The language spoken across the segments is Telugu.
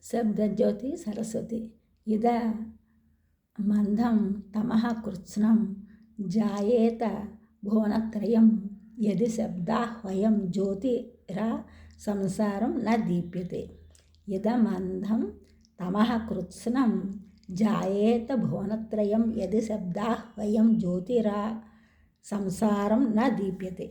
శబ్దజ్యోతి సరస్వతి ఇద మందం తమః కృత్స్నం జాయేత భువనత్రయం యది శబ్దాహ్వయం జ్యోతిరా సంసారం న దీప్యతే. ఇదమంధం తమః కృత్స్నం జాయేత భువనత్రయం యది శబ్దాహ్వయం జ్యోతిరా సంసారం న దీప్యతే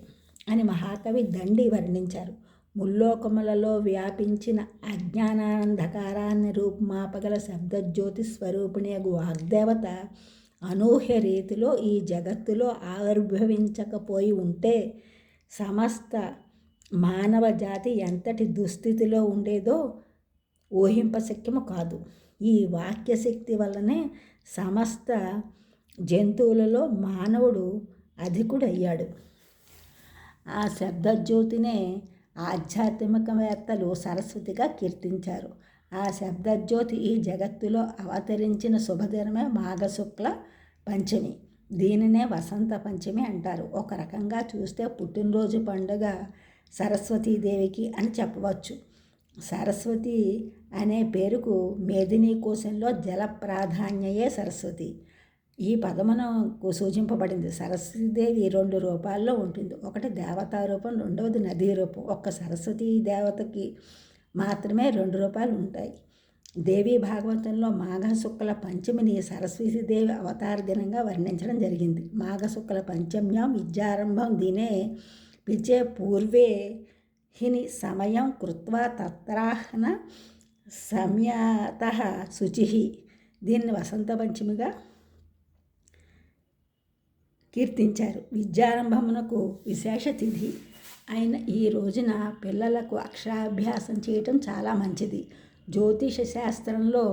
అని మహాకవి దండి వర్ణించారు. ముల్లోకములలో వ్యాపించిన అజ్ఞానాంధకారాన్ని రూపుమాపగల శబ్దజ్యోతి స్వరూపిణియగు వాగ్దేవత అనూహ్య రీతిలో ఈ జగత్తులో ఆవిర్భవించకపోయి ఉంటే సమస్త మానవ జాతి ఎంతటి దుస్థితిలో ఉండేదో ఊహింపశక్యము కాదు. ఈ వాక్యశక్తి వల్లనే సమస్త జంతువులలో మానవుడు అధికుడయ్యాడు. ఆ శబ్దజ్యోతినే ఆధ్యాత్మికవేత్తలు సరస్వతిగా కీర్తించారు. ఆ శబ్దజ్యోతి ఈ జగత్తులో అవతరించిన శుభదినమే మాఘశుక్ల పంచమి. దీనినే వసంత పంచమి అంటారు. ఒక రకంగా చూస్తే పుట్టినరోజు పండుగ సరస్వతీదేవికి అని చెప్పవచ్చు. సరస్వతి అనే పేరుకు మేదినీ కోశంలో జల ప్రాధాన్యయే సరస్వతి. ఈ పదమునకు సూచింపబడింది. సరస్వతీదేవి 2 రూపాల్లో ఉంటుంది. ఒకటి దేవతా రూపం, రెండవది నదీ రూపం. ఒక్క సరస్వతీ దేవతకి మాత్రమే 2 రూపాలు ఉంటాయి. దేవీ భాగవతంలో మాఘశుక్ల పంచమిని సరస్వతీదేవి అవతార దినంగా వర్ణించడం జరిగింది. మాఘశుక్ల పంచమ్యాం విద్యారంభం దినే విజయ పూర్వే హిని సమయం కృత్వా తత్రాహ్న సంయతః శుచిః. దీన్ని వసంత పంచమిగా కీర్తించారు. విద్యారంభమునకు విశేష తిథి అయిన ఈ రోజున పిల్లలకు అక్షరాభ్యాసం చేయటం చాలా మంచిది. జ్యోతిష శాస్త్రంలో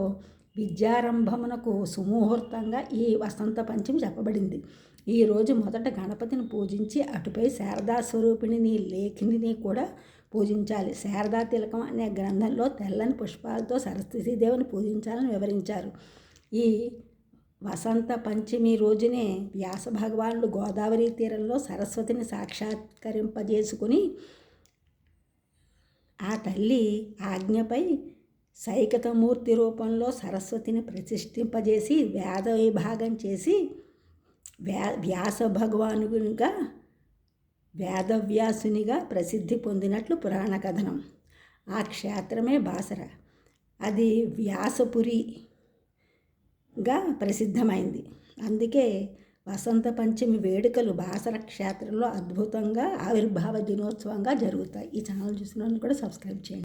విద్యారంభమునకు సుముహూర్తంగా ఈ వసంత పంచమి చెప్పబడింది. ఈరోజు మొదట గణపతిని పూజించి అటుపై శారదా స్వరూపిణిని లేఖిని కూడా పూజించాలి. శారదా తిలకం అనే గ్రంథంలో తెల్లని పుష్పాలతో సరస్వతీదేవిని పూజించాలని వివరించారు. ఈ వసంత పంచమి రోజునే వ్యాస భగవానుడు గోదావరి తీరంలో సరస్వతిని సాక్షాత్కరింపజేసుకుని ఆ తల్లి ఆజ్ఞపై సైకతమూర్తి రూపంలో సరస్వతిని ప్రతిష్ఠింపజేసి వేద విభాగం చేసి వ్యాస భగవానునిగా వేదవ్యాసునిగా ప్రసిద్ధి పొందినట్లు పురాణ కథనం. ఆ క్షేత్రమే బాసర. అది వ్యాసపురిగా ప్రసిద్ధమైంది. అందుకే వసంత పంచమి వేడుకలు బాసర క్షేత్రంలో అద్భుతంగా ఆవిర్భావ దినోత్సవంగా జరుగుతాయి. ఈ ఛానల్ చూసిన కూడా సబ్స్క్రైబ్ చేయండి.